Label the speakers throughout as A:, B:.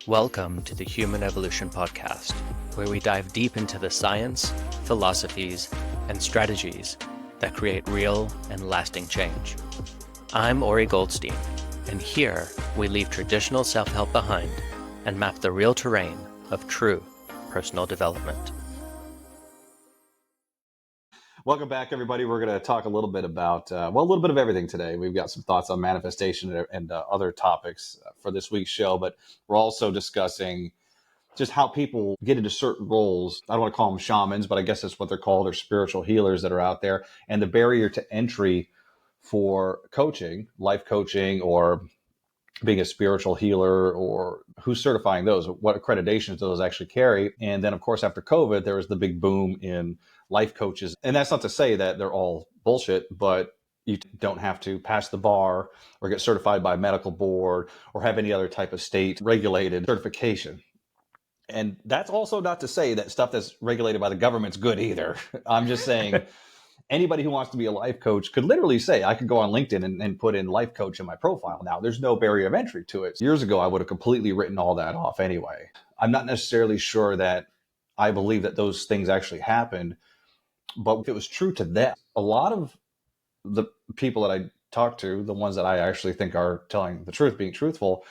A: Welcome to the Human Evolution Podcast, where we dive deep into the science, philosophies, and strategies that create real and lasting change. I'm OriGoldstein, and here we leave traditional self-help behind and map the real terrain of true personal development.
B: Welcome back, everybody. We're going to talk a little bit about, a little bit of everything today. We've got some thoughts on manifestation and other topics for this week's show, but we're also discussing just how people get into certain roles. I don't want to call them shamans, but I guess that's what they're called, or spiritual healers that are out there, and the barrier to entry for coaching, life coaching, or being a spiritual healer, or who's certifying those, what accreditations do those actually carry. And then, of course, after COVID, there was the big boom in life coaches. And that's not to say that they're all bullshit, but you don't have to pass the bar or get certified by a medical board or have any other type of state regulated certification. And that's also not to say that stuff that's regulated by the government's good either. I'm just saying anybody who wants to be a life coach could literally say, I could go on LinkedIn and put in life coach in my profile. Now, there's no barrier of entry to it. Years ago, I would have completely written all that off anyway. I'm not necessarily sure that I believe that those things actually happened, but if it was true to them, a lot of the people that I talk to, the ones that I actually think are telling the truth, being truthful,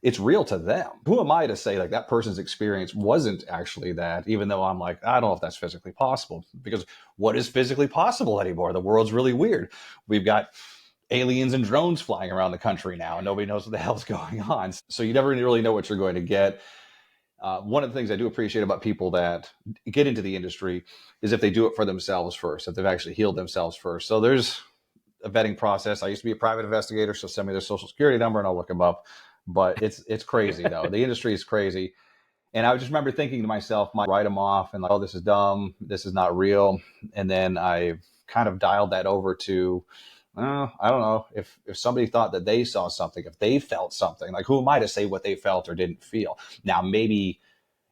B: it's real to them. Who am I to say like that person's experience wasn't actually that, even though I'm like, I don't know if that's physically possible, because what is physically possible anymore? The world's really weird. We've got aliens and drones flying around the country now, and nobody knows what the hell's going on. So you never really know what you're going to get. One of the things I do appreciate about people that get into the industry is if they do it for themselves first, if they've actually healed themselves first. So there's a vetting process. I used to be a private investigator, so send me their social security number and I'll look them up. But it's crazy though. The industry is crazy. And I just remember thinking to myself, write them off and like, oh, this is dumb. This is not real. And then I kind of dialed that over to, I don't know, if somebody thought that they saw something, if they felt something, like who am I to say what they felt or didn't feel? Now, maybe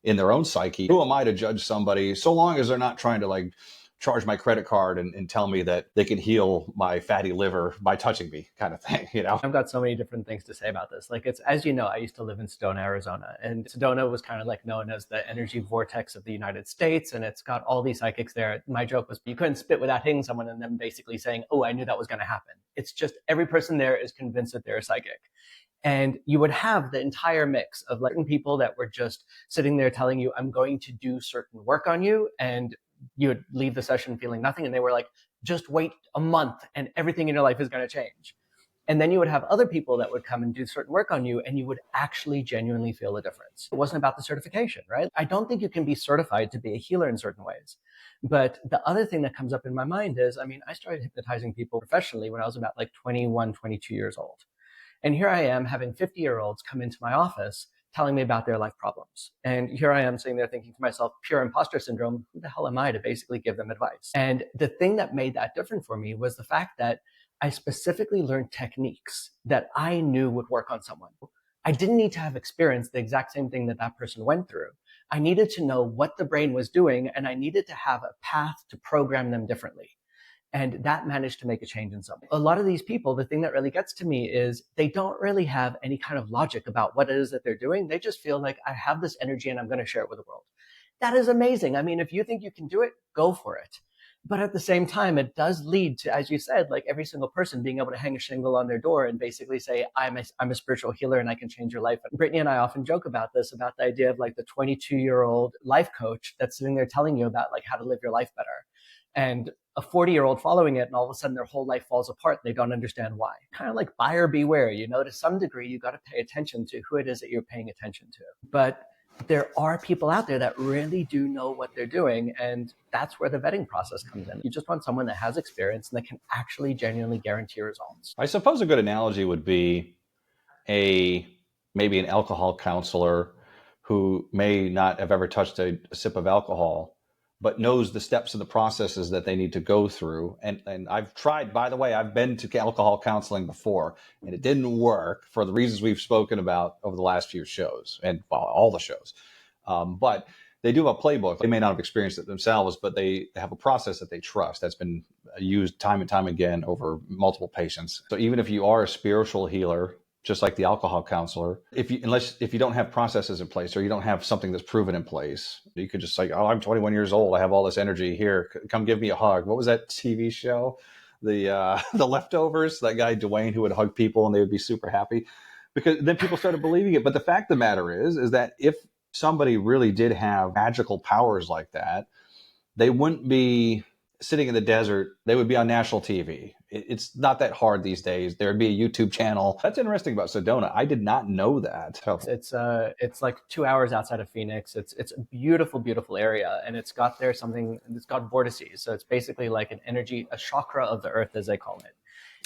B: in their own psyche, who am I to judge somebody so long as they're not trying to like charge my credit card and tell me that they can heal my fatty liver by touching me, kind of thing, you know?
C: I've got so many different things to say about this. Like, it's, as you know, I used to live in Sedona, Arizona, and Sedona was kind of like known as the energy vortex of the United States. And it's got all these psychics there. My joke was you couldn't spit without hitting someone and then basically saying, oh, I knew that was going to happen. It's just every person there is convinced that they're a psychic. And you would have the entire mix of like people that were just sitting there telling you, I'm going to do certain work on you. And you would leave the session feeling nothing. And they were like, just wait a month and everything in your life is going to change. And then you would have other people that would come and do certain work on you and you would actually genuinely feel a difference. It wasn't about the certification, right? I don't think you can be certified to be a healer in certain ways. But the other thing that comes up in my mind is, I started hypnotizing people professionally when I was about like 21, 22 years old. And here I am having 50-year-olds come into my office telling me about their life problems. And here I am sitting there thinking to myself, pure imposter syndrome, who the hell am I to basically give them advice? And the thing that made that different for me was the fact that I specifically learned techniques that I knew would work on someone. I didn't need to have experienced the exact same thing that that person went through. I needed to know what the brain was doing, and I needed to have a path to program them differently. And that managed to make a change in something. A lot of these people, the thing that really gets to me is they don't really have any kind of logic about what it is that they're doing. They just feel like I have this energy and I'm going to share it with the world. That is amazing. I mean, if you think you can do it, go for it. But at the same time, it does lead to, as you said, like every single person being able to hang a shingle on their door and basically say, I'm a spiritual healer and I can change your life. And Brittany and I often joke about this, about the idea of like the 22-year-old life coach that's sitting there telling you about like how to live your life better. And a 40-year-old following it, and all of a sudden their whole life falls apart and they don't understand why. Kind of like buyer beware, you know, to some degree, you got to pay attention to who it is that you're paying attention to. But there are people out there that really do know what they're doing. And that's where the vetting process comes in. You just want someone that has experience and that can actually genuinely guarantee results.
B: I suppose a good analogy would be maybe an alcohol counselor who may not have ever touched a sip of alcohol, but knows the steps and the processes that they need to go through. And I've tried, by the way, I've been to alcohol counseling before, and it didn't work for the reasons we've spoken about over the last few shows, and well, all the shows. But they do have a playbook. They may not have experienced it themselves, but they have a process that they trust that's been used time and time again over multiple patients. So even if you are a spiritual healer, just like the alcohol counselor. If you don't have processes in place, or you don't have something that's proven in place, you could just like, oh, I'm 21 years old, I have all this energy here, come give me a hug. What was that TV show? The the Leftovers, that guy Dwayne who would hug people and they would be super happy, because then people started believing it. But the fact of the matter is that if somebody really did have magical powers like that, they wouldn't be sitting in the desert. They would be on national TV. It's not that hard these days. There'd be a YouTube channel. That's interesting about Sedona. I did not know that.
C: It's like 2 hours outside of Phoenix. It's a beautiful, beautiful area, and it's got vortices. So it's basically like an energy, a chakra of the earth, as they call it.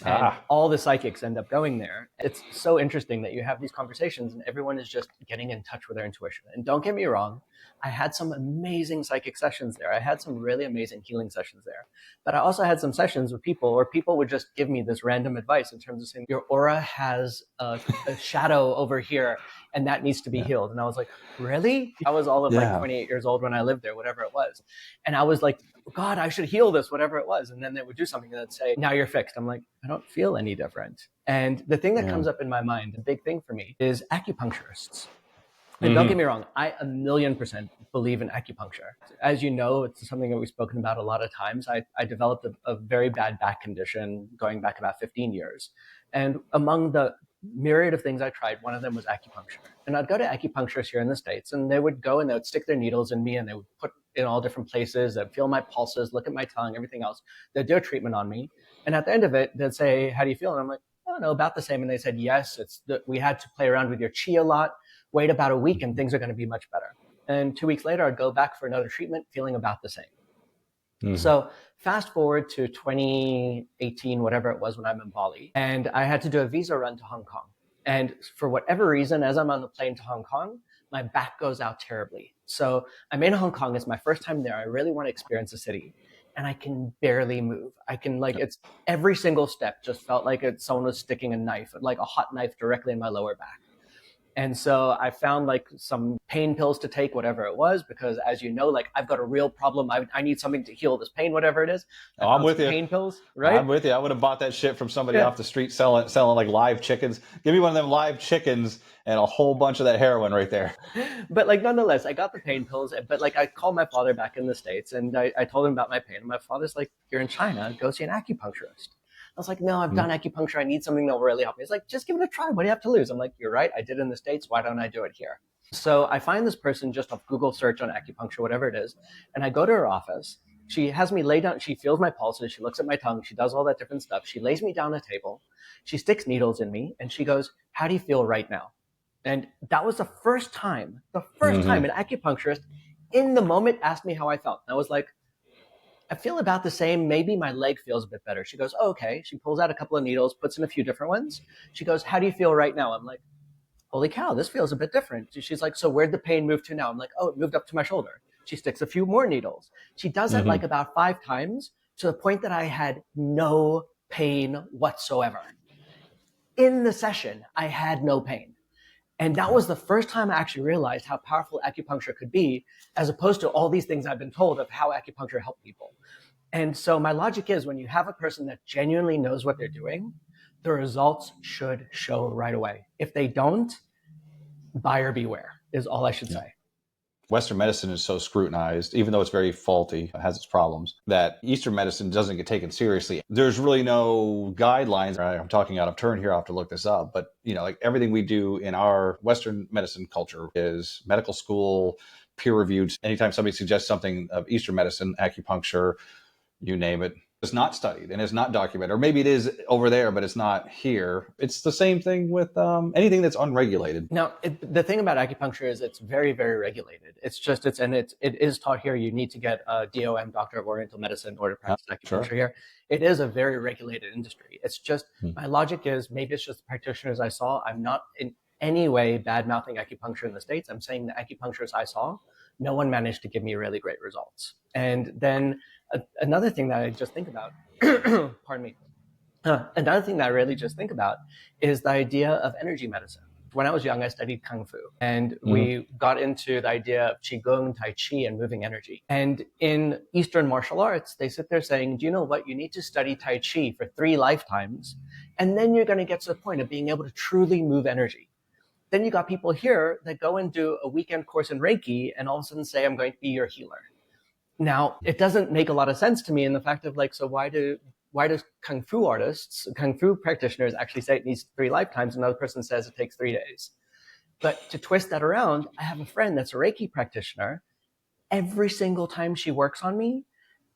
C: And all the psychics end up going there. It's so interesting that you have these conversations and everyone is just getting in touch with their intuition. And don't get me wrong, I had some amazing psychic sessions there. I had some really amazing healing sessions there. But I also had some sessions with people where people would just give me this random advice in terms of saying, your aura has a shadow over here and that needs to be healed. And I was like, really? I was all of like 28 years old when I lived there, whatever it was. And I was like, God, I should heal this, whatever it was. And then they would do something that would say, now you're fixed. I'm like, I don't feel any different. And the thing that comes up in my mind, the big thing for me, is acupuncturists. And don't get me wrong, I 1,000,000% believe in acupuncture. As you know, it's something that we've spoken about a lot of times. I developed a very bad back condition going back about 15 years. And among the myriad of things I tried, one of them was acupuncture. And I'd go to acupuncturists here in the States, and they would go and they would stick their needles in me, and they would put in all different places. They'd feel my pulses, look at my tongue, everything else. They'd do a treatment on me. And at the end of it, they'd say, how do you feel? And I'm like, I don't know, about the same. And they said, yes, we had to play around with your chi a lot. Wait about a week and things are going to be much better. And 2 weeks later, I'd go back for another treatment, feeling about the same. So fast forward to 2018, whatever it was, when I'm in Bali, and I had to do a visa run to Hong Kong. And for whatever reason, as I'm on the plane to Hong Kong, my back goes out terribly. So I'm in Hong Kong. It's my first time there. I really want to experience the city. And I can barely move. I can it's every single step just felt like someone was sticking a knife, like a hot knife, directly in my lower back. And so I found like some pain pills to take, whatever it was, because as you know, like I've got a real problem. I need something to heal this pain, whatever it is.
B: I'm with you.
C: Pain pills, right?
B: I'm with you. I would have bought that shit from somebody off the street selling like live chickens. Give me one of them live chickens and a whole bunch of that heroin right there.
C: But like nonetheless, I got the pain pills. But like I called my father back in the States and I told him about my pain. And my father's like, you're in China, go see an acupuncturist. I was like, no, I've done acupuncture. I need something that will really help me. He's like, just give it a try. What do you have to lose? I'm like, you're right. I did it in the States. Why don't I do it here? So I find this person just off Google search on acupuncture, whatever it is. And I go to her office. She has me lay down. She feels my pulses. She looks at my tongue. She does all that different stuff. She lays me down at a table. She sticks needles in me. And she goes, how do you feel right now? And that was the first time an acupuncturist in the moment asked me how I felt. And I was like, I feel about the same. Maybe my leg feels a bit better. She goes, oh, okay. She pulls out a couple of needles, puts in a few different ones. She goes, how do you feel right now? I'm like, holy cow, this feels a bit different. She's like, so where'd the pain move to now? I'm like, oh, it moved up to my shoulder. She sticks a few more needles. She does it like about 5 times to the point that I had no pain whatsoever. In the session, I had no pain. And that was the first time I actually realized how powerful acupuncture could be, as opposed to all these things I've been told of how acupuncture helped people. And so my logic is when you have a person that genuinely knows what they're doing, the results should show right away. If they don't, buyer beware is all I should say.
B: Western medicine is so scrutinized, even though it's very faulty, it has its problems, that Eastern medicine doesn't get taken seriously. There's really no guidelines. I'm talking out of turn here. I'll have to look this up. But, like everything we do in our Western medicine culture is medical school, peer reviewed. Anytime somebody suggests something of Eastern medicine, acupuncture, you name it, it's not studied and it's not documented. Or maybe it is over there, but it's not here. It's the same thing with anything that's unregulated.
C: Now, the thing about acupuncture is it's very, very regulated. It is taught here. You need to get a DOM, Doctor of Oriental Medicine, in order to practice acupuncture here. It is a very regulated industry. It's just, my logic is maybe it's just the practitioners I saw. I'm not in any way bad-mouthing acupuncture in the States. I'm saying the acupuncturists I saw, no one managed to give me really great results. And then another thing that I just think about, pardon me, another thing that I really just think about is the idea of energy medicine. When I was young, I studied Kung Fu, and we got into the idea of Qigong, Tai Chi, and moving energy. And in Eastern martial arts, they sit there saying, do you know what? You need to study Tai Chi for 3 lifetimes, and then you're going to get to the point of being able to truly move energy. Then you got people here that go and do a weekend course in Reiki and all of a sudden say, I'm going to be your healer. Now, it doesn't make a lot of sense to me in the fact of like, so why does Kung Fu practitioners actually say it needs 3 lifetimes, and another person says it takes 3 days? But to twist that around, I have a friend that's a Reiki practitioner. Every single time she works on me,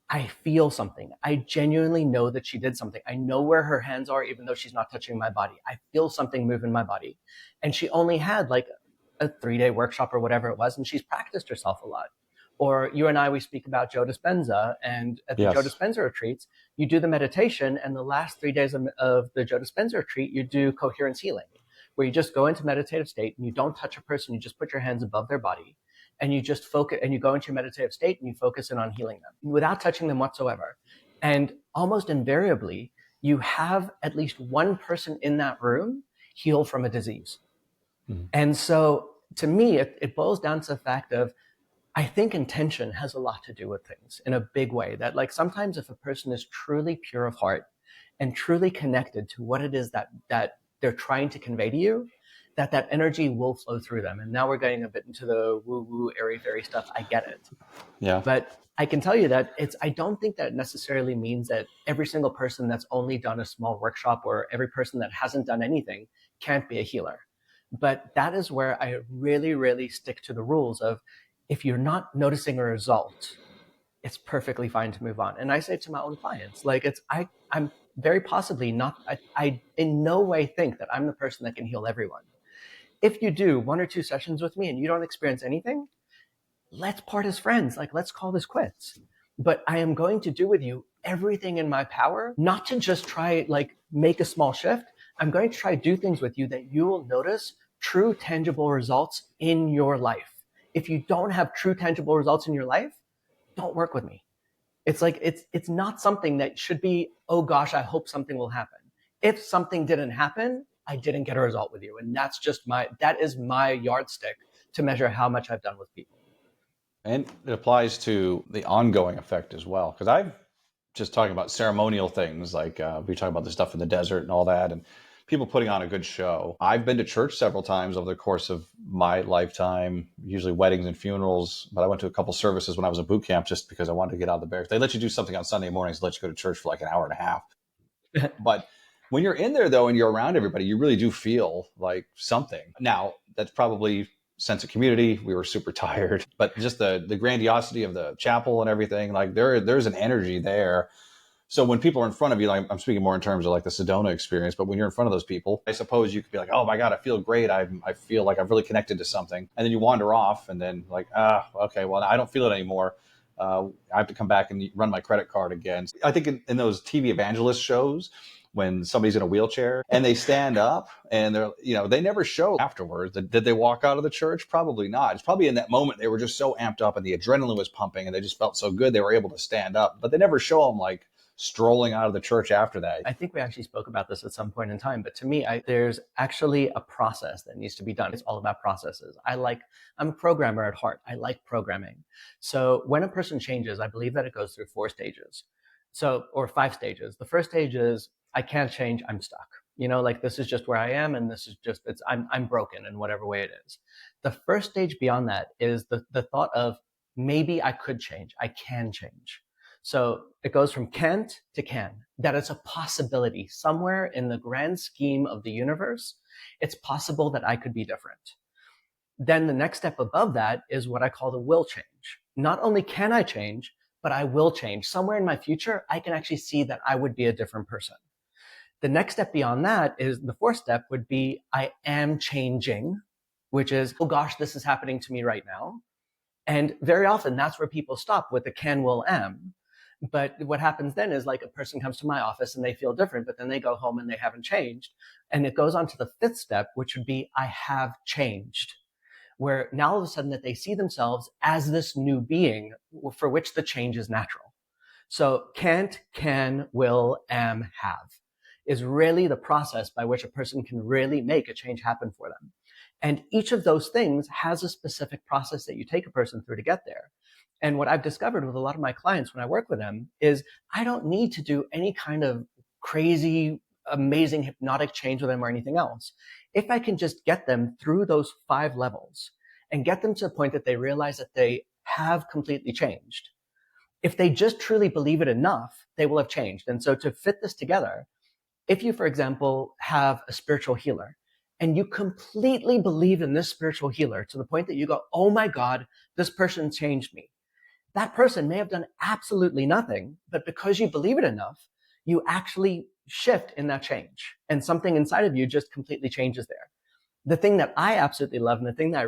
C: I feel something. I genuinely know that she did something. I know where her hands are, even though she's not touching my body. I feel something move in my body. And she only had like a 3-day workshop or whatever it was, and she's practiced herself a lot. Or you and I, we speak about Joe Dispenza, and at the Joe Dispenza retreats, you do the meditation, and the last 3 days of the Joe Dispenza retreat, you do coherence healing, where you just go into meditative state and you don't touch a person, you just put your hands above their body, and you just focus, and you go into your meditative state and you focus in on healing them without touching them whatsoever. And almost invariably, you have at least one person in that room heal from a disease. And so to me, it boils down to the fact of, I think intention has a lot to do with things in a big way. That like sometimes if a person is truly pure of heart and truly connected to what it is that they're trying to convey to you, that energy will flow through them. And now we're getting a bit into the woo-woo, airy-fairy stuff. I get it.
B: Yeah.
C: But I can tell you that I don't think that necessarily means that every single person that's only done a small workshop or every person that hasn't done anything can't be a healer. But that is where I really, really stick to the rules of, if you're not noticing a result, it's perfectly fine to move on. And I say to my own clients, like I'm very possibly not, I in no way think that I'm the person that can heal everyone. If you do 1 or 2 sessions with me and you don't experience anything, let's part as friends. Like, let's call this quits. But I am going to do with you everything in my power, not to just try like make a small shift. I'm going to try to do things with you that you will notice true tangible results in your life. If you don't have true tangible results in your life, don't work with me. It's like, it's not something that should be, oh gosh, I hope something will happen. If something didn't happen, I didn't get a result with you. And that is my yardstick to measure how much I've done with people.
B: And it applies to the ongoing effect as well. Because I've just talking about ceremonial things, like we talk about the stuff in the desert and all that, and people putting on a good show. I've been to church several times over the course of my lifetime, usually weddings and funerals, but I went to a couple services when I was in boot camp just because I wanted to get out of the barracks. They let you do something on Sunday mornings, let you go to church for like an hour and a half. But when you're in there, though, and you're around everybody, you really do feel like something. Now, that's probably sense of community. We were super tired, but just the grandiosity of the chapel and everything, like there's an energy there. So when people are in front of you, like I'm speaking more in terms of like the Sedona experience, but when you're in front of those people, I suppose you could be like, oh my God, I feel great. I feel like I've really connected to something. And then you wander off and then like, okay, well, I don't feel it anymore. I have to come back and run my credit card again. I think in those TV evangelist shows, when somebody's in a wheelchair and they stand up and they never show afterwards. Did they walk out of the church? Probably not. It's probably in that moment they were just so amped up and the adrenaline was pumping and they just felt so good they were able to stand up. But they never show them like strolling out of the church after that.
C: I think we actually spoke about this at some point in time, but to me, there's actually a process that needs to be done. It's all about processes. I'm a programmer at heart. I like programming. So when a person changes, I believe that it goes through 4 stages. Or 5 stages. The first stage is, I can't change, I'm stuck. Like this is just where I am, and this is just, I'm broken in whatever way it is. The first stage beyond that is the thought of, maybe I could change, I can change. So it goes from can't to can, that it's a possibility somewhere in the grand scheme of the universe. It's possible that I could be different. Then the next step above that is what I call the will change. Not only can I change, but I will change. Somewhere in my future, I can actually see that I would be a different person. The next step beyond that is the 4th step would be, I am changing, which is, oh gosh, this is happening to me right now. And very often that's where people stop with the can, will, am. But what happens then is like a person comes to my office and they feel different, but then they go home and they haven't changed. And it goes on to the 5th step, which would be, I have changed, where now all of a sudden that they see themselves as this new being for which the change is natural. So can't, can, will, am, have is really the process by which a person can really make a change happen for them. And each of those things has a specific process that you take a person through to get there. And what I've discovered with a lot of my clients when I work with them is I don't need to do any kind of crazy, amazing hypnotic change with them or anything else. If I can just get them through those 5 levels and get them to the point that they realize that they have completely changed, if they just truly believe it enough, they will have changed. And so to fit this together, if you, for example, have a spiritual healer and you completely believe in this spiritual healer to the point that you go, oh my God, this person changed me. That person may have done absolutely nothing, but because you believe it enough, you actually shift in that change and something inside of you just completely changes there. The thing that I absolutely love and the thing that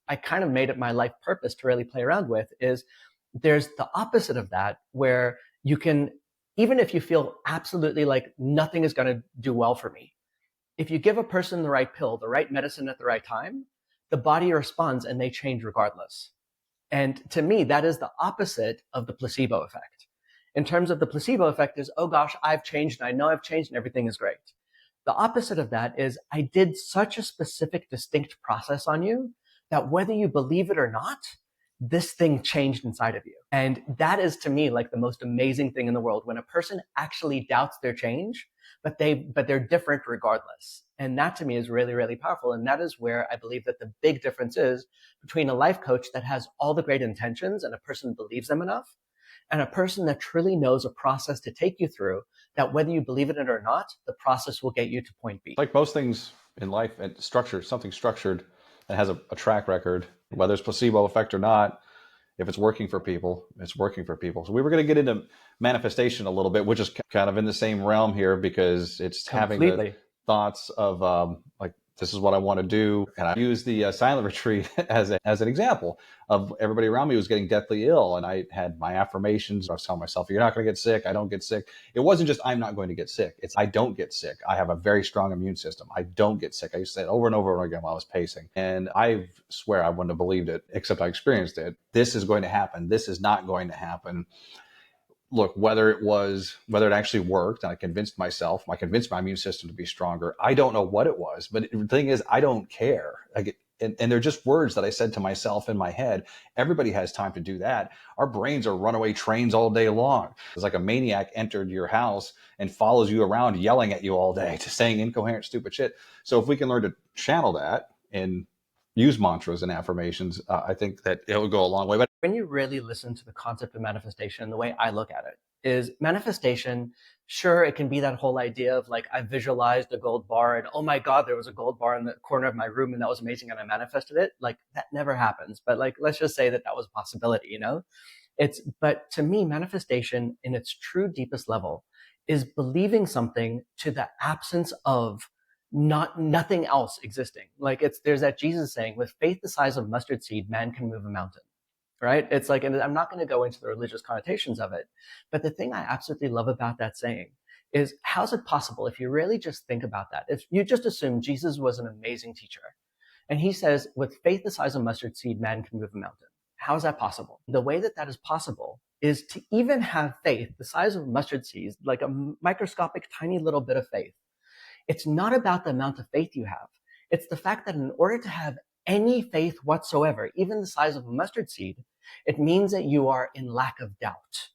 C: I kind of made it my life purpose to really play around with is there's the opposite of that where you can, even if you feel absolutely like nothing is going to do well for me, if you give a person the right pill, the right medicine at the right time, the body responds and they change regardless. And to me, that is the opposite of the placebo effect. In terms of the placebo effect is, oh gosh, I've changed and I know I've changed and everything is great. The opposite of that is I did such a specific, distinct process on you that whether you believe it or not, this thing changed inside of you. And that is to me like the most amazing thing in the world when a person actually doubts their change, but they're different regardless. And that to me is really, really powerful. And that is where I believe that the big difference is between a life coach that has all the great intentions and a person believes them enough, and a person that truly knows a process to take you through that whether you believe in it or not, the process will get you to point B.
B: Like most things in life, something structured that has a track record, whether it's placebo effect or not, if it's working for people, it's working for people. So we were going to get into manifestation a little bit, which is kind of in the same realm here because it's
C: Completely.
B: having the thoughts of like, this is what I want to do. And I use the silent retreat as an example of everybody around me was getting deathly ill. And I had my affirmations. I was telling myself, you're not going to get sick. I don't get sick. It wasn't just, I'm not going to get sick. It's, I don't get sick. I have a very strong immune system. I don't get sick. I used to say it over and over again while I was pacing. And I swear I wouldn't have believed it, except I experienced it. This is going to happen. This is not going to happen. Look, whether it actually worked, and I convinced my immune system to be stronger. I don't know what it was, but the thing is, I don't care. And they're just words that I said to myself in my head. Everybody has time to do that. Our brains are runaway trains all day long. It's like a maniac entered your house and follows you around yelling at you all day, to saying incoherent, stupid shit. So if we can learn to channel that and use mantras and affirmations, I think that it will go a long way. But
C: when you really listen to the concept of manifestation, the way I look at it is manifestation, sure, it can be that whole idea of like, I visualized a gold bar and oh my God, there was a gold bar in the corner of my room and that was amazing and I manifested it. Like that never happens. But like, let's just say that was a possibility, you know? But to me, manifestation in its true deepest level is believing something to the absence of nothing else existing. Like there's that Jesus saying, with faith the size of mustard seed, man can move a mountain, right? It's like, and I'm not going to go into the religious connotations of it, but the thing I absolutely love about that saying is, how's it possible if you really just think about that? If you just assume Jesus was an amazing teacher and he says, with faith the size of mustard seed, man can move a mountain. How is that possible? The way that is possible is to even have faith the size of mustard seeds, like a microscopic tiny little bit of faith. It's not about the amount of faith you have. It's the fact that in order to have any faith whatsoever, even the size of a mustard seed, it means that you are in lack of doubt.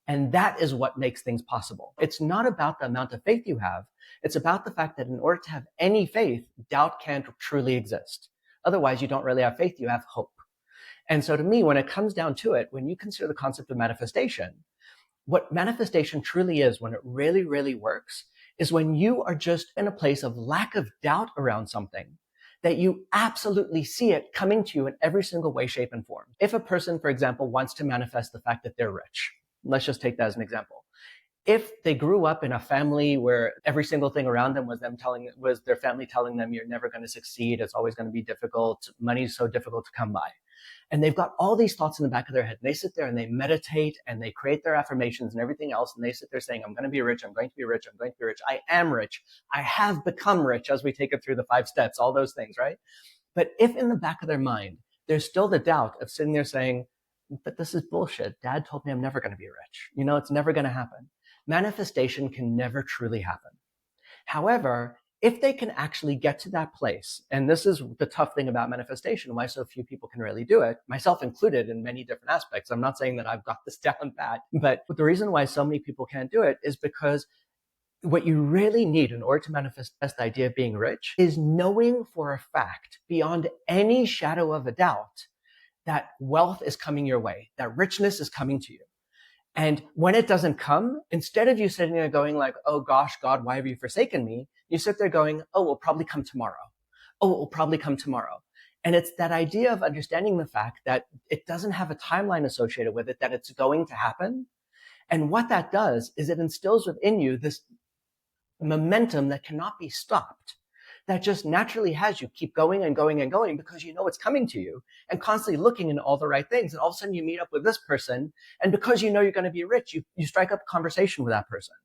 C: And that is what makes things possible. It's not about the amount of faith you have. It's about the fact that in order to have any faith, doubt can't truly exist. Otherwise, you don't really have faith, you have hope. And so to me, when it comes down to it, when you consider the concept of manifestation, what manifestation truly is, when it really, really works, is when you are just in a place of lack of doubt around something, that you absolutely see it coming to you in every single way, shape, and form. If a person, for example, wants to manifest the fact that they're rich, let's just take that as an example. If they grew up in a family where every single thing around them was their family telling them, you're never going to succeed, it's always going to be difficult, money's so difficult to come by. And they've got all these thoughts in the back of their head. And they sit there and they meditate and they create their affirmations and everything else. And they sit there saying, I'm going to be rich. I'm going to be rich. I'm going to be rich. I am rich. I have become rich, as we take it through the 5 steps, all those things, right? But if in the back of their mind, there's still the doubt of sitting there saying, but this is bullshit. Dad told me I'm never going to be rich. You know, it's never going to happen. Manifestation can never truly happen. However, if they can actually get to that place, and this is the tough thing about manifestation, why so few people can really do it, myself included in many different aspects. I'm not saying that I've got this down pat, but the reason why so many people can't do it is because what you really need in order to manifest the idea of being rich is knowing for a fact, beyond any shadow of a doubt, that wealth is coming your way, that richness is coming to you. And when it doesn't come, instead of you sitting there going like, oh gosh, God, why have you forsaken me? You sit there going, oh, it will probably come tomorrow. Oh, it will probably come tomorrow. And it's that idea of understanding the fact that it doesn't have a timeline associated with it, that it's going to happen. And what that does is it instills within you this momentum that cannot be stopped, that just naturally has you keep going and going and going because you know it's coming to you, and constantly looking in all the right things. And all of a sudden you meet up with this person, and because you know you're going to be rich, you strike up a conversation with that person.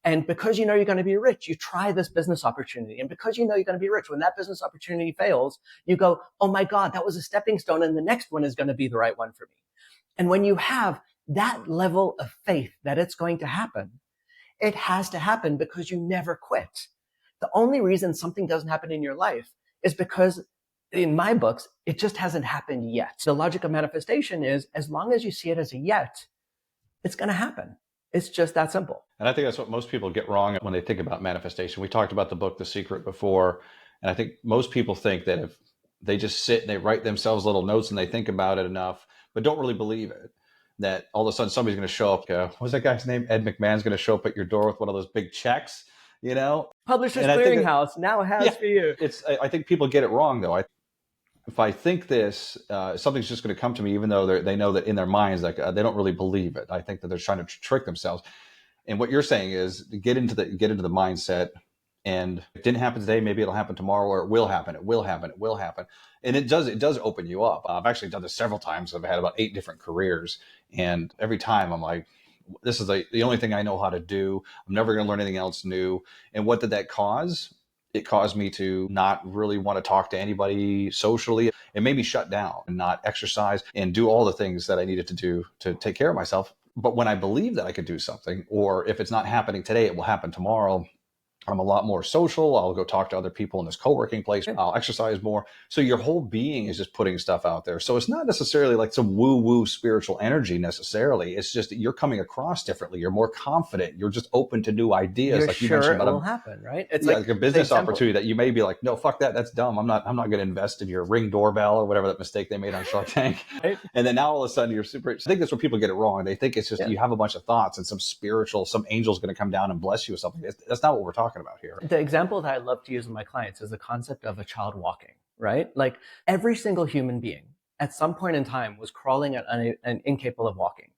C: And because you know you're going to be rich, you try this business opportunity. And because you know you're going to be rich, when that business opportunity fails, you go, oh my God, that was a stepping stone, and the next one is going to be the right one for me. And when you have that level of faith that it's going to happen, it has to happen because you never quit. The only reason something doesn't happen in your life is because, in my books, it just hasn't happened yet. The logic of manifestation is, as long as you see it as a yet, it's going to happen. It's just that simple.
B: And I think that's what most people get wrong when they think about manifestation. We talked about the book, The Secret, before. And I think most people think that if they just sit and they write themselves little notes and they think about it enough, but don't really believe it, that all of a sudden somebody's going to show up. What's that guy's name? Ed McMahon's going to show up at your door with one of those big checks, you know?
C: Publishers Clearinghouse now has for you.
B: I think people get it wrong, though. If I think this, something's just going to come to me, even though they know that in their minds, like they don't really believe it. I think that they're trying to trick themselves. And what you're saying is get into the mindset. And if it didn't happen today, maybe it'll happen tomorrow, or it will happen. It will happen. It will happen. And it does open you up. I've actually done this several times. I've had about 8 different careers. And every time I'm like, this is the only thing I know how to do. I'm never going to learn anything else new. And what did that cause? It caused me to not really want to talk to anybody socially. It made me shut down and not exercise and do all the things that I needed to do to take care of myself. But when I believe that I could do something, or if it's not happening today, it will happen tomorrow, I'm a lot more social. I'll go talk to other people in this co-working place. I'll exercise more. So your whole being is just putting stuff out there. So it's not necessarily like some woo-woo spiritual energy necessarily. It's just that you're coming across differently. You're more confident. You're just open to new ideas.
C: You're
B: like you
C: sure
B: mentioned,
C: it will happen, right? It's
B: like a business opportunity that you may be like, no, fuck that. That's dumb. I'm not going to invest in your Ring doorbell or whatever that mistake they made on Shark Tank.
C: Right.
B: And then now all of a sudden you're super. I think that's where people get it wrong. They think it's just you have a bunch of thoughts and some angel's going to come down and bless you with something. That's not what we're talking about here.
C: The example that I love to use with my clients is the concept of a child walking, right? Like every single human being at some point in time was crawling and incapable of walking.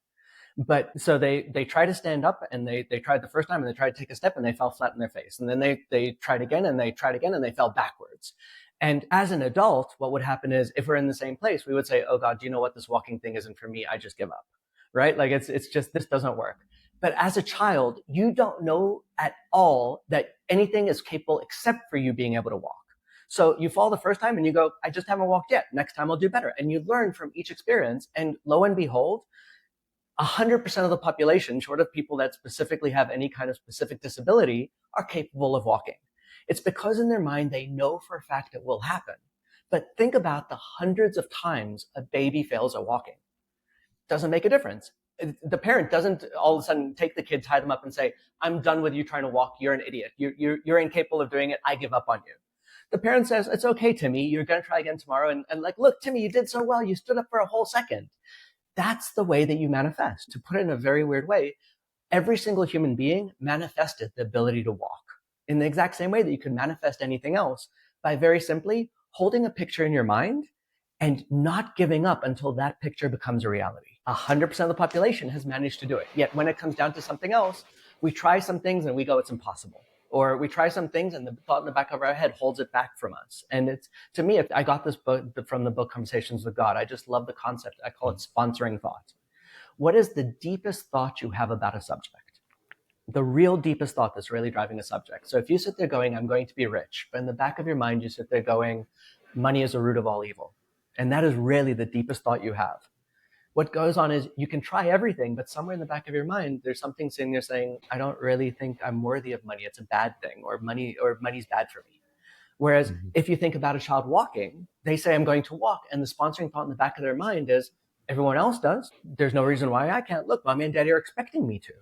C: But so they tried to stand up, and they tried the first time, and they tried to take a step, and they fell flat in their face. And then they tried again, and they tried again, and they fell backwards. And as an adult, what would happen is, if we're in the same place, we would say, oh God, do you know what? This walking thing isn't for me. I just give up, right? Like it's just, this doesn't work. But as a child, you don't know at all that anything is capable except for you being able to walk. So you fall the first time and you go, I just haven't walked yet. Next time I'll do better. And you learn from each experience. And lo and behold, 100% of the population, short of people that specifically have any kind of specific disability, are capable of walking. It's because in their mind, they know for a fact it will happen. But think about the hundreds of times a baby fails at walking. Doesn't make a difference. The parent doesn't all of a sudden take the kid, tie them up, and say, I'm done with you trying to walk. You're an idiot. You're incapable of doing it. I give up on you. The parent says, it's okay, Timmy. You're going to try again tomorrow. And like, look, Timmy, you did so well. You stood up for a whole second. That's the way that you manifest. To put it in a very weird way, every single human being manifested the ability to walk in the exact same way that you can manifest anything else, by very simply holding a picture in your mind and not giving up until that picture becomes a reality. 100% of the population has managed to do it. Yet when it comes down to something else, we try some things and we go, it's impossible. Or we try some things and the thought in the back of our head holds it back from us. And it's, to me, I got this book from the book Conversations with God. I just love the concept. I call it sponsoring thought. What is the deepest thought you have about a subject? The real deepest thought that's really driving a subject. So if you sit there going, I'm going to be rich, but in the back of your mind, you sit there going, money is the root of all evil. And that is really the deepest thought you have. what goes on is you can try everything, but somewhere in the back of your mind, there's something sitting there saying, I don't really think I'm worthy of money. It's a bad thing, or money's bad for me. Whereas if you think about a child walking, they say, I'm going to walk. And the sponsoring thought in the back of their mind is, everyone else does. There's no reason why I can't. Look, mommy and daddy are expecting me to.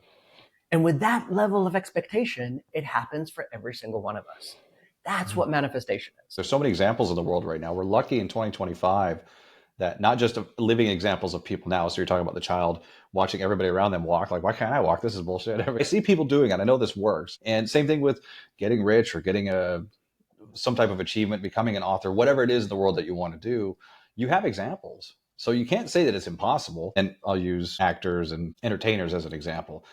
C: And with that level of expectation, it happens for every single one of us. That's what manifestation is.
B: There's so many examples in the world right now. We're lucky in 2025 that not just living examples of people now. So you're talking about the child watching everybody around them walk. Like, why can't I walk? This is bullshit. I see people doing it. I know this works. And same thing with getting rich or getting some type of achievement, becoming an author, whatever it is in the world that you want to do. You have examples. So you can't say that it's impossible. And I'll use actors and entertainers as an example.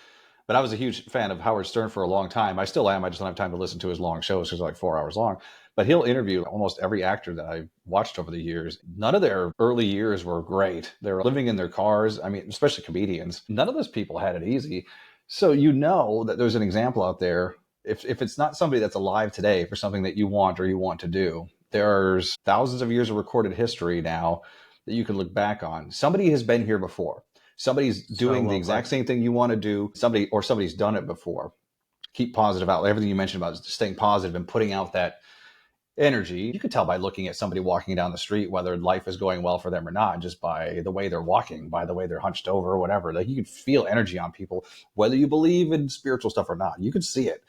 B: But I was a huge fan of Howard Stern for a long time. I still am. I just don't have time to listen to his long shows because they're like 4 hours long. But he'll interview almost every actor that I've watched over the years. None of their early years were great. They were living in their cars. I mean, especially comedians. None of those people had it easy. So you know that there's an example out there. If it's not somebody that's alive today for something that you want or you want to do, there's thousands of years of recorded history now that you can look back on. Somebody has been here before. Somebody's doing the exact same thing you want to do. Somebody's done it before. Keep positive out. Everything you mentioned about staying positive and putting out that energy. You could tell by looking at somebody walking down the street whether life is going well for them or not, just by the way they're walking, by the way they're hunched over or whatever. Like, you could feel energy on people, whether you believe in spiritual stuff or not. You could see it.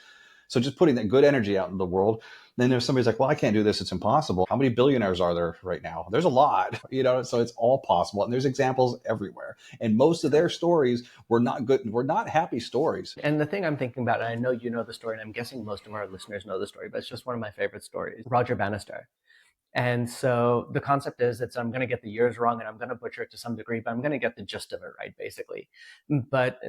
B: So just putting that good energy out in the world. Then there's somebody's like, well, I can't do this. It's impossible. How many billionaires are there right now? There's a lot, so it's all possible. And there's examples everywhere. And most of their stories were not good. Were not happy stories.
C: And the thing I'm thinking about, and I know you know the story, and I'm guessing most of our listeners know the story, but it's just one of my favorite stories, Roger Bannister. And so the concept is I'm going to get the years wrong and I'm going to butcher it to some degree, but I'm going to get the gist of it right, basically. But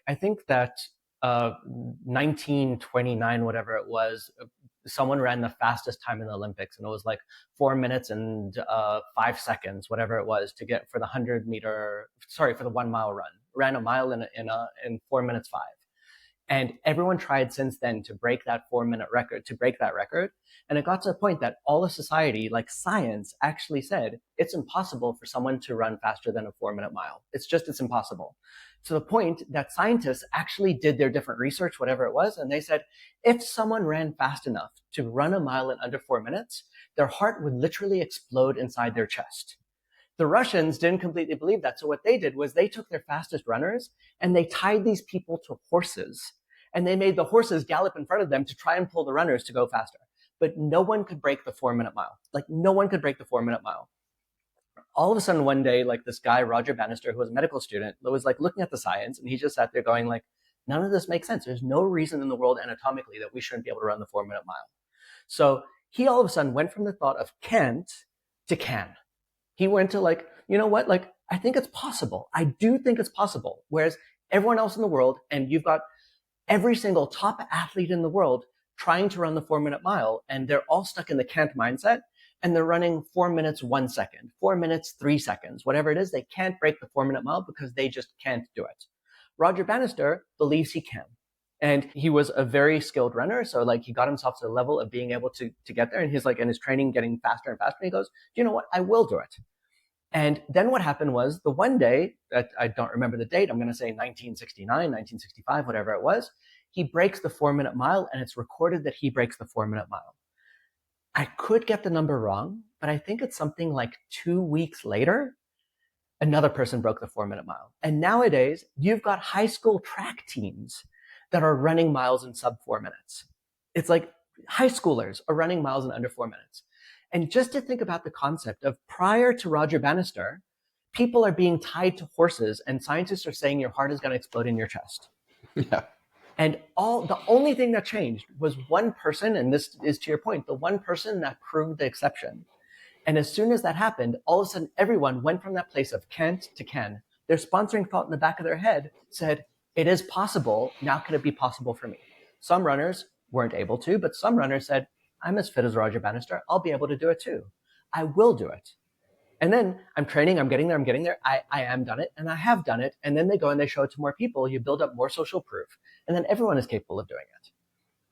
C: I think that 1929, whatever it was, someone ran the fastest time in the Olympics, and it was like 4 minutes and 5 seconds, whatever it was, to get for the 1 mile run. Ran a mile in 4 minutes 5. And everyone tried since then to break that 4-minute record, And it got to the point that all of society, like science, actually said it's impossible for someone to run faster than a 4-minute mile. It's impossible. To the point that scientists actually did their different research, whatever it was, and they said, if someone ran fast enough to run a mile in under 4 minutes, their heart would literally explode inside their chest. The Russians didn't completely believe that. So what they did was they took their fastest runners and they tied these people to horses. And they made the horses gallop in front of them to try and pull the runners to go faster. But no one could break the 4-minute mile. No one could break the 4-minute mile. All of a sudden one day, this guy, Roger Bannister, who was a medical student, was looking at the science, and he just sat there going none of this makes sense. There's no reason in the world anatomically that we shouldn't be able to run the 4-minute mile. So he all of a sudden went from the thought of can't to can. He went to you know what? I think it's possible. I do think it's possible. Whereas everyone else in the world, and you've got every single top athlete in the world trying to run the 4-minute mile, and they're all stuck in the can't mindset, and they're running 4 minutes 1 second, 4 minutes 3 seconds, whatever it is. They can't break the 4-minute mile because they just can't do it. Roger Bannister believes he can. And he was a very skilled runner. So he got himself to the level of being able to get there. And he's in his training getting faster and faster. And he goes, you know what? I will do it. And then what happened was the one day that I don't remember the date, I'm going to say 1969, 1965, whatever it was, he breaks the 4-minute mile, and it's recorded that he breaks the 4-minute mile. I could get the number wrong, but I think it's something like 2 weeks later, another person broke the 4-minute mile. And nowadays you've got high school track teams that are running miles in sub 4 minutes. It's high schoolers are running miles in under 4 minutes. And just to think about the concept of prior to Roger Bannister, people are being tied to horses, and scientists are saying your heart is going to explode in your chest.
B: Yeah.
C: And the only thing that changed was one person, and this is to your point, the one person that proved the exception. And as soon as that happened, all of a sudden everyone went from that place of can't to can. Their sponsoring thought in the back of their head said, it is possible. Now can it be possible for me? Some runners weren't able to, but some runners said, I'm as fit as Roger Bannister. I'll be able to do it too. I will do it. And then I'm training, I'm getting there. I am done it, and I have done it. And then they go and they show it to more people. You build up more social proof, and then everyone is capable of doing it.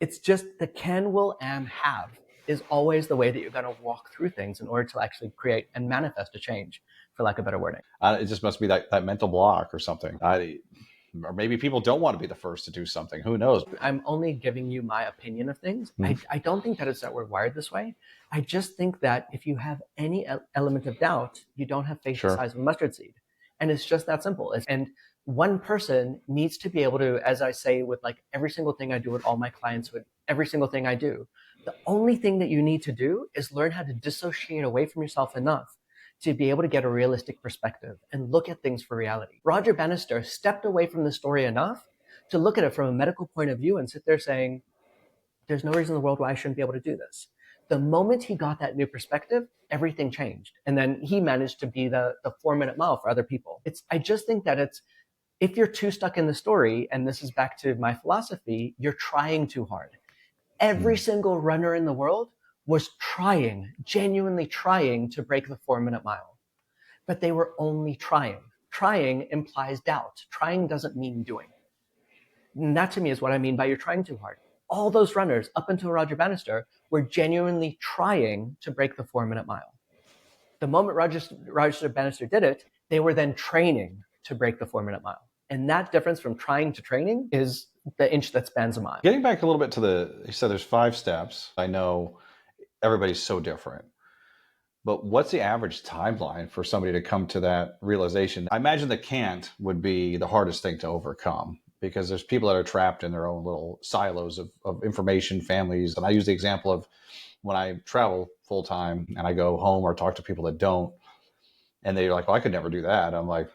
C: It's just the can, will, am, have. is always the way that you're going to walk through things in order to actually create and manifest a change, for lack of better wording.
B: It just must be that mental block or something. Or maybe people don't want to be the first to do something. Who knows?
C: I'm only giving you my opinion of things. I don't think that it's that we're wired this way. I just think that if you have any element of doubt, you don't have faith the size of a mustard seed. And it's just that simple. And one person needs to be able to, as I say with like every single thing I do with all my clients, with every single thing I do, the only thing that you need to do is learn how to dissociate away from yourself enough to be able to get a realistic perspective and look at things for reality. Roger Bannister stepped away from the story enough to look at it from a medical point of view and sit there saying, there's no reason in the world why I shouldn't be able to do this. The moment he got that new perspective, everything changed. And then he managed to be the 4-minute mile for other people. I just think that if you're too stuck in the story, and this is back to my philosophy, you're trying too hard. Every single runner in the world was genuinely trying to break the 4-minute mile. But they were only trying. Trying implies doubt. Trying doesn't mean doing. And that to me is what I mean by you're trying too hard. All those runners up until Roger Bannister were genuinely trying to break the 4-minute mile. The moment Roger Bannister did it, they were then training to break the 4-minute mile. And that difference from trying to training is the inch that spans a mile.
B: Getting back a little bit to you said there's 5 steps. I know everybody's so different. But what's the average timeline for somebody to come to that realization? I imagine the can't would be the hardest thing to overcome because there's people that are trapped in their own little silos of information, families. And I use the example of when I travel full time and I go home or talk to people that don't, and they're like, "Oh, I could never do that." I'm like,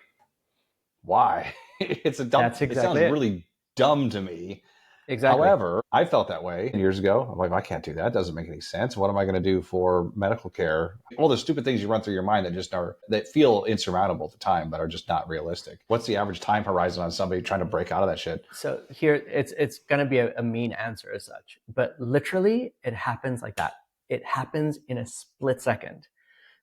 B: "Why?" It sounds really dumb to me.
C: Exactly.
B: However, I felt that way years ago. I'm like, I can't do that. It doesn't make any sense. What am I going to do for medical care? All the stupid things you run through your mind that feel insurmountable at the time, but are just not realistic. What's the average time horizon on somebody trying to break out of that shit?
C: So here, it's going to be a mean answer as such, but literally it happens like that. It happens in a split second.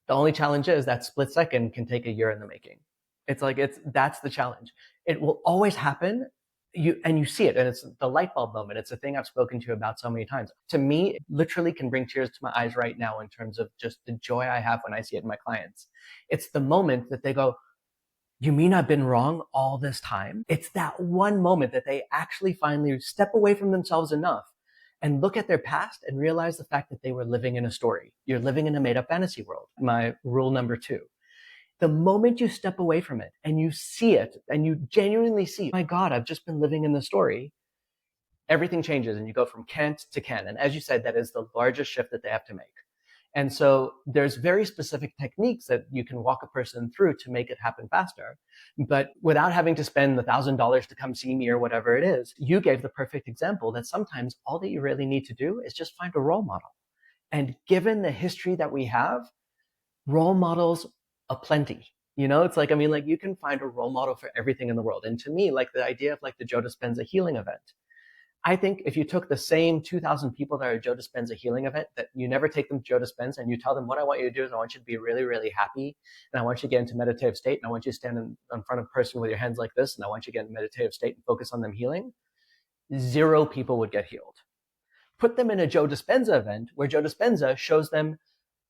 C: The only challenge is that split second can take a year in the making. That's the challenge. It will always happen. You see it, and it's the light bulb moment. It's a thing I've spoken to you about so many times. To me, it literally can bring tears to my eyes right now in terms of just the joy I have when I see it in my clients. It's the moment that they go, "You mean I've been wrong all this time?" It's that one moment that they actually finally step away from themselves enough and look at their past and realize the fact that they were living in a story. You're living in a made-up fantasy world. My rule number 2. The moment you step away from it and you see it and you genuinely see, my God, I've just been living in the story, everything changes and you go from can't to can. And as you said, that is the largest shift that they have to make. And so there's very specific techniques that you can walk a person through to make it happen faster. But without having to spend $1,000 to come see me or whatever it is, you gave the perfect example that sometimes all that you really need to do is just find a role model. And given the history that we have, role models aplenty. It's like, you can find a role model for everything in the world. And to me, like the idea of like the Joe Dispenza healing event, I think if you took the same 2,000 people that are Joe Dispenza healing event, that you never take them to Joe Dispenza and you tell them, what I want you to do is I want you to be really, really happy. And I want you to get into meditative state. And I want you to stand in front of a person with your hands like this. And I want you to get in meditative state and focus on them healing. 0 people would get healed. Put them in a Joe Dispenza event where Joe Dispenza shows them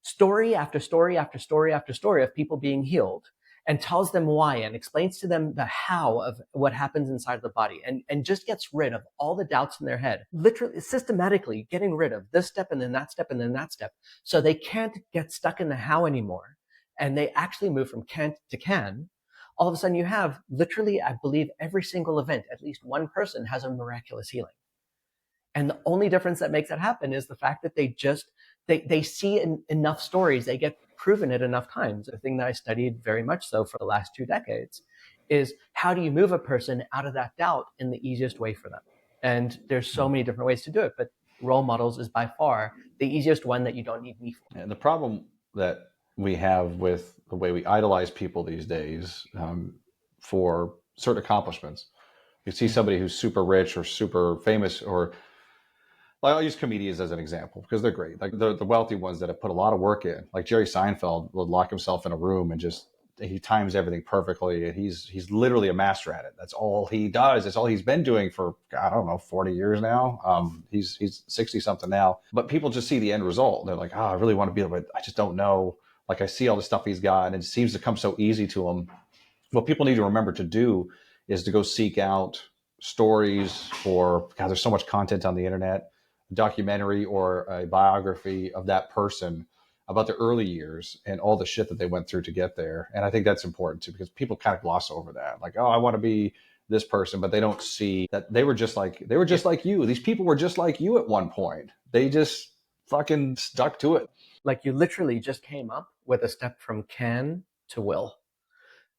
C: story after story after story after story of people being healed and tells them why and explains to them the how of what happens inside the body and just gets rid of all the doubts in their head, literally systematically getting rid of this step and then that step and then that step. So they can't get stuck in the how anymore. And they actually move from can't to can. All of a sudden you have literally, I believe every single event, at least one person has a miraculous healing. And the only difference that makes that happen is the fact that they see enough stories, they get proven it enough times. The thing that I studied very much so for the last 2 decades is how do you move a person out of that doubt in the easiest way for them? And there's so many different ways to do it, but role models is by far the easiest one that you don't need me for.
B: And the problem that we have with the way we idolize people these days for certain accomplishments, you see somebody who's super rich or super famous, or I'll use comedians as an example because they're great. Like the wealthy ones that have put a lot of work in, like Jerry Seinfeld would lock himself in a room and just he times everything perfectly. He's literally a master at it. That's all he does. That's all he's been doing for, I don't know, 40 years now. He's 60 something now, but people just see the end result. They're like, oh, I really want to be able to, I just don't know. Like I see all the stuff he's got and it seems to come so easy to him. What people need to remember to do is to go seek out stories, or God, there's so much content on the internet, a documentary or a biography of that person about their early years and all the shit that they went through to get there. And I think that's important too, because people kind of gloss over that. Like, oh, I want to be this person, but they don't see that they were just like you. These people were just like you at one point. They just fucking stuck to it.
C: Like you literally just came up with a step from can to will.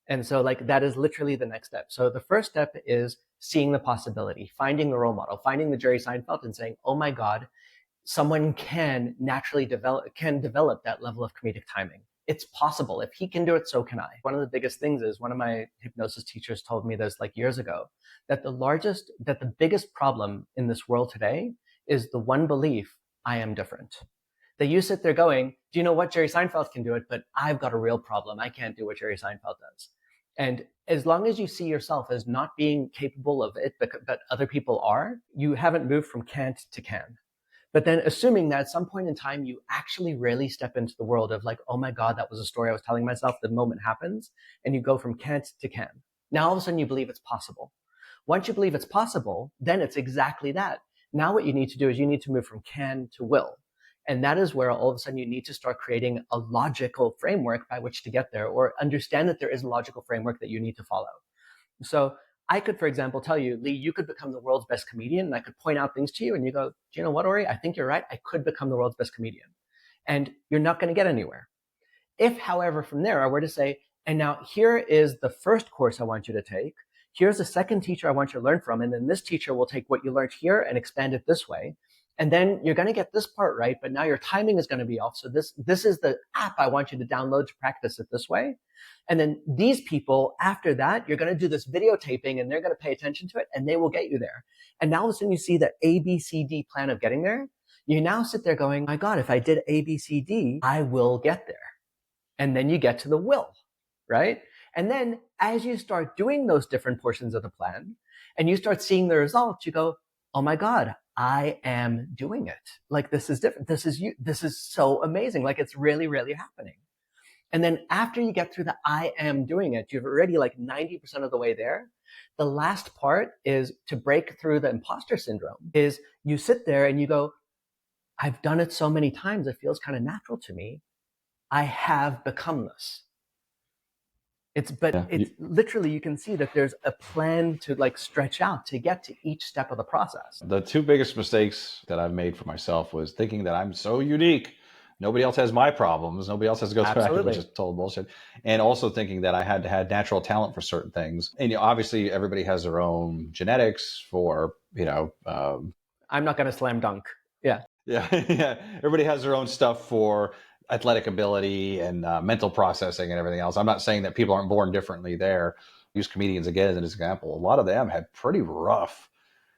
C: And so like that is literally the next step. So the first step is seeing the possibility, finding the role model, finding the Jerry Seinfeld and saying, oh my God, someone can naturally develop that level of comedic timing. It's possible. If he can do it, so can I. One of the biggest things is one of my hypnosis teachers told me this like years ago, that the biggest problem in this world today is the one belief, I am different. That you sit there going, do you know what? Jerry Seinfeld can do it, but I've got a real problem. I can't do what Jerry Seinfeld does. And as long as you see yourself as not being capable of it, but other people are, you haven't moved from can't to can. But then assuming that at some point in time, you actually really step into the world of like, oh my God, that was a story I was telling myself. The moment happens and you go from can't to can. Now all of a sudden you believe it's possible. Once you believe it's possible, then it's exactly that. Now what you need to do is you need to move from can to will. And that is where all of a sudden you need to start creating a logical framework by which to get there, or understand that there is a logical framework that you need to follow. So I could, for example, tell you, Lee, you could become the world's best comedian, and I could point out things to you and you go, do you know what, Ori? I think you're right. I could become the world's best comedian. And you're not going to get anywhere. If, however, from there I were to say, and now here is the first course I want you to take. Here's the second teacher I want you to learn from. And then this teacher will take what you learned here and expand it this way. And then you're going to get this part right, but now your timing is going to be off. So this is the app I want you to download to practice it this way. And then these people, after that, you're going to do this videotaping and they're going to pay attention to it and they will get you there. And now all of a sudden you see the ABCD plan of getting there. You now sit there going, my God, if I did ABCD, I will get there. And then you get to the will, right? And then as you start doing those different portions of the plan and you start seeing the results, you go, oh my God, I am doing it. Like, this is different. This is so amazing. Like, it's really, really happening. And then after you get through the I am doing it, you've already like 90% of the way there. The last part is to break through the imposter syndrome. Is you sit there and you go, I've done it so many times. It feels kind of natural to me. I have become this. It's literally, you can see that there's a plan to like stretch out to get to each step of the process.
B: The two biggest mistakes that I've made for myself was thinking that I'm so unique. Nobody else has my problems. Nobody else has to go through it, which is total bullshit. And also thinking that I had to have natural talent for certain things. And obviously everybody has their own genetics for,
C: I'm not going to slam dunk. Yeah.
B: Yeah. Everybody has their own stuff for athletic ability and mental processing and everything else. I'm not saying that people aren't born differently there. Use comedians again as an example. A lot of them had pretty rough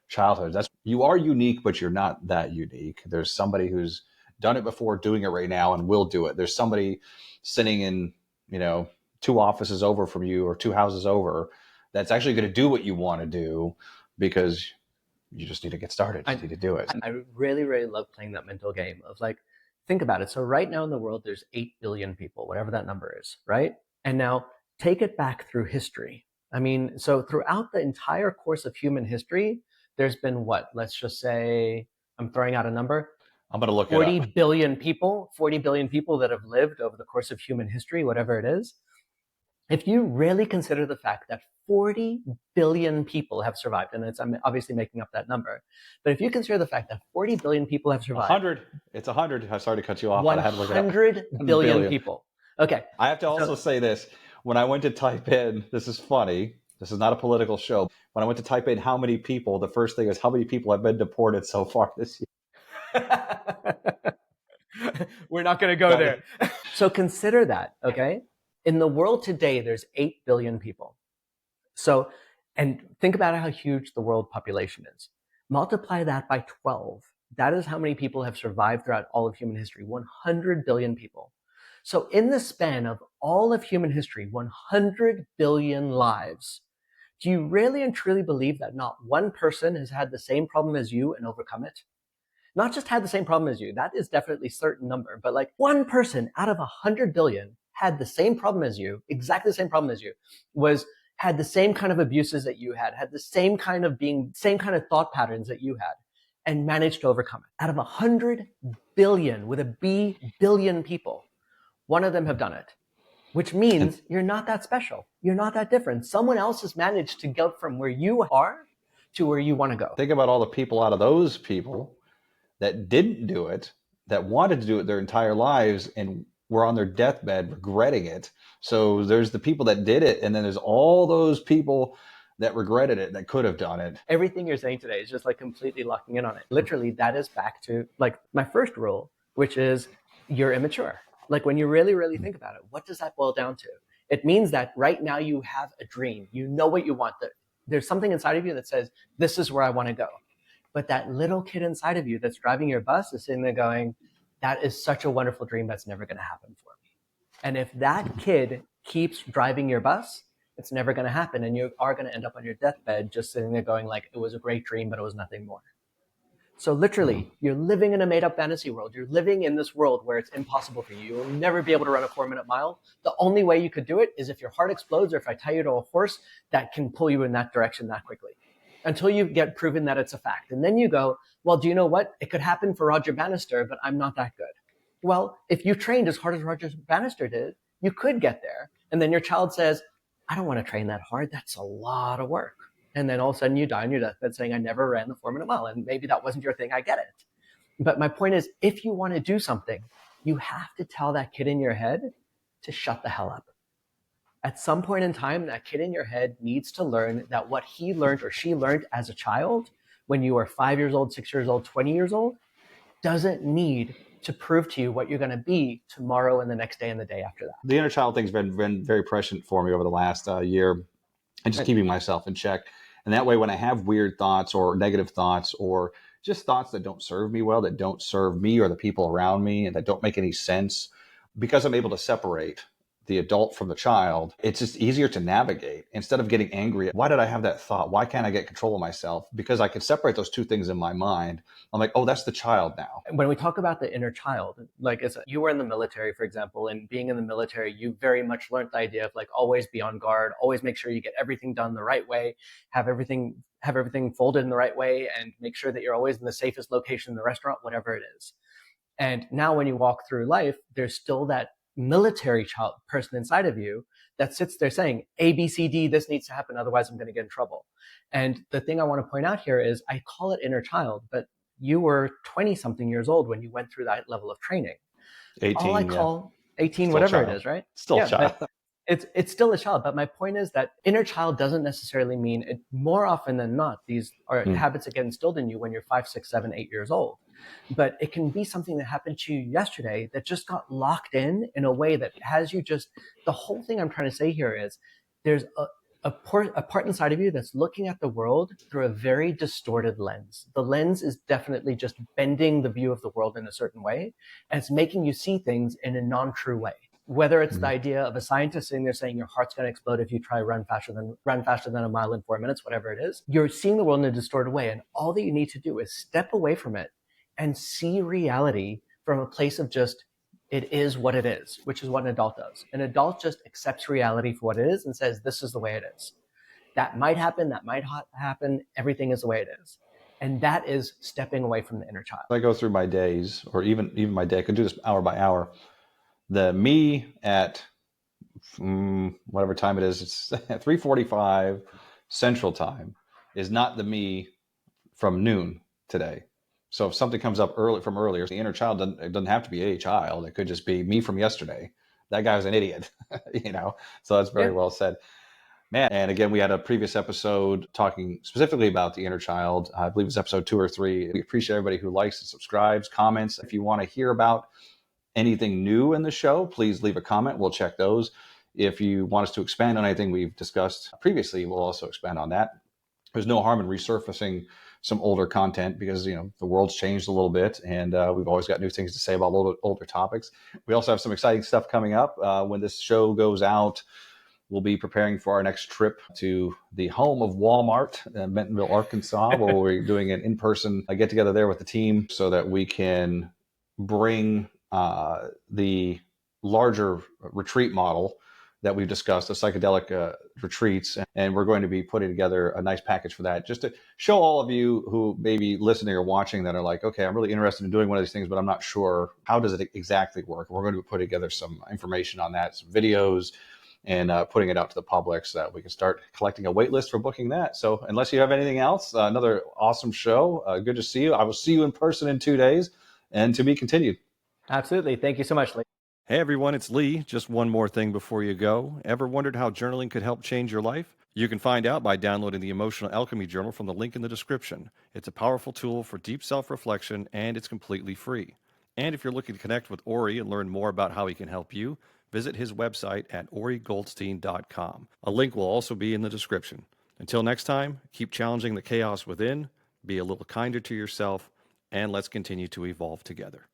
B: childhoods. You are unique, but you're not that unique. There's somebody who's done it before, doing it right now, and will do it. There's somebody sitting in, 2 offices over from you or 2 houses over that's actually going to do what you want to do, because you just need to get started. You need to do it.
C: I really, really love playing that mental game of like, think about it. So right now in the world, there's 8 billion people, whatever that number is, right? And now take it back through history. I mean, so throughout the entire course of human history, there's been what? Let's just say, I'm throwing out a number.
B: I'm going to look
C: 40
B: it up.
C: 40 billion people that have lived over the course of human history, whatever it is. If you really consider the fact that 40 billion people have survived, and I'm obviously making up that number, but if you consider the fact that 40 billion people have survived.
B: 100. It's 100. I'm sorry to cut you off.
C: 100 billion people. Okay.
B: I have to also say this. When I went to type in, this is funny. This is not a political show. When I went to type in how many people, the first thing is how many people have been deported so far this year.
C: We're not going to go there. So consider that, okay? In the world today, there's 8 billion people. So, and think about how huge the world population is. Multiply that by 12. That is how many people have survived throughout all of human history. 100 billion people. So in the span of all of human history, 100 billion lives, do you really and truly believe that not one person has had the same problem as you and overcome it? Not just had the same problem as you, that is definitely a certain number, but like one person out of 100 billion had the same problem as you, exactly the same problem as you, had the same kind of abuses that you had the same kind of thought patterns that you had, and managed to overcome it. Out of 100 billion, with a B, billion people, one of them have done it, which means you're not that special. You're not that different. Someone else has managed to go from where you are to where you want to go.
B: Think about all the people out of those people that didn't do it, that wanted to do it their entire lives and were on their deathbed regretting it. So there's the people that did it, and then there's all those people that regretted it that could have done it.
C: Everything you're saying today is just like completely locking in on it. Literally, that is back to like my first rule, which is you're immature. Like when you really, really think about it, what does that boil down to? It means that right now you have a dream. You know what you want. There's something inside of you that says, this is where I want to go. But that little kid inside of you that's driving your bus is sitting there going, that is such a wonderful dream that's never going to happen for me. And if that kid keeps driving your bus, it's never going to happen. And you are going to end up on your deathbed just sitting there going like, it was a great dream, but it was nothing more. So literally, you're living in a made-up fantasy world. You're living in this world where it's impossible for you. You'll never be able to run a 4-minute mile. The only way you could do it is if your heart explodes or if I tie you to a horse that can pull you in that direction that quickly, until you get proven that it's a fact. And then you go, well, do you know what? It could happen for Roger Bannister, but I'm not that good. Well, if you trained as hard as Roger Bannister did, you could get there. And then your child says, I don't want to train that hard. That's a lot of work. And then all of a sudden you die on your deathbed saying, I never ran the 4-minute mile. And maybe that wasn't your thing. I get it. But my point is, if you want to do something, you have to tell that kid in your head to shut the hell up. At some point in time, that kid in your head needs to learn that what he learned or she learned as a child, when you were 5 years old, 6 years old, 20 years old, doesn't need to prove to you what you're going to be tomorrow and the next day and the day after that.
B: The inner child thing's been very prescient for me over the last year, and just keeping myself in check. And that way, when I have weird thoughts or negative thoughts or just thoughts that don't serve me well, that don't serve me or the people around me, and that don't make any sense, because I'm able to separate the adult from the child, it's just easier to navigate. Instead of getting angry, why did I have that thought? Why can't I get control of myself? Because I can separate those two things in my mind. I'm like, oh, that's the child now.
C: When we talk about the inner child, like you were in the military, for example, and being in the military, you very much learned the idea of like always be on guard, always make sure you get everything done the right way, have everything folded in the right way, and make sure that you're always in the safest location in the restaurant, whatever it is. And now when you walk through life, there's still that military child person inside of you that sits there saying, A, B, C, D, this needs to happen, otherwise I'm going to get in trouble. And the thing I want to point out here is I call it inner child, but you were 20 something years old when you went through that level of training.
B: 18,
C: all I call 18,
B: still
C: whatever
B: child.
C: It is, right?
B: Still child.
C: It's still a child. But my point is that inner child doesn't necessarily mean it. More often than not, these are habits that get instilled in you when you're 5, 6, 7, 8 years old. But it can be something that happened to you yesterday that just got locked in a way that has you just, the whole thing I'm trying to say here is there's a part inside of you that's looking at the world through a very distorted lens. The lens is definitely just bending the view of the world in a certain way, and it's making you see things in a non-true way. Whether it's the idea of a scientist sitting there saying your heart's going to explode if you try run faster than a mile in 4 minutes, whatever it is, you're seeing the world in a distorted way, and all that you need to do is step away from it and see reality from a place of just, it is what it is, which is what an adult does. An adult just accepts reality for what it is and says, this is the way it is. That might happen, that might happen, everything is the way it is. And that is stepping away from the inner child.
B: I go through my days, or even my day, I could do this hour by hour. The me at whatever time it is, it's 3:45 Central Time, is not the me from noon today. So if something comes up from earlier, the inner child doesn't have to be a child. It could just be me from yesterday. That guy was an idiot, So that's very well said. Man, and again, we had a previous episode talking specifically about the inner child. I believe it's episode 2 or 3. We appreciate everybody who likes and subscribes, comments. If you want to hear about anything new in the show, please leave a comment. We'll check those. If you want us to expand on anything we've discussed previously, we'll also expand on that. There's no harm in resurfacing some older content because, the world's changed a little bit, and we've always got new things to say about older topics. We also have some exciting stuff coming up. When this show goes out, we'll be preparing for our next trip to the home of Walmart in Bentonville, Arkansas, where we're doing an in-person get-together there with the team so that we can bring the larger retreat model that we've discussed, the psychedelic retreats, and we're going to be putting together a nice package for that, just to show all of you who may be listening or watching that are like, okay, I'm really interested in doing one of these things, but I'm not sure how does it exactly work. We're going to be putting together some information on that, some videos, and putting it out to the public so that we can start collecting a wait list for booking that. So unless you have anything else, another awesome show. Good to see you. I will see you in person in 2 days, and to be continued.
C: Absolutely. Thank you so much, Lee.
D: Hey everyone, it's Lee. Just one more thing before you go. Ever wondered how journaling could help change your life? You can find out by downloading the Emotional Alchemy Journal from the link in the description. It's a powerful tool for deep self-reflection, and it's completely free. And if you're looking to connect with Ori and learn more about how he can help you, visit his website at OriGoldstein.com. A link will also be in the description. Until next time, keep challenging the chaos within, be a little kinder to yourself, and let's continue to evolve together.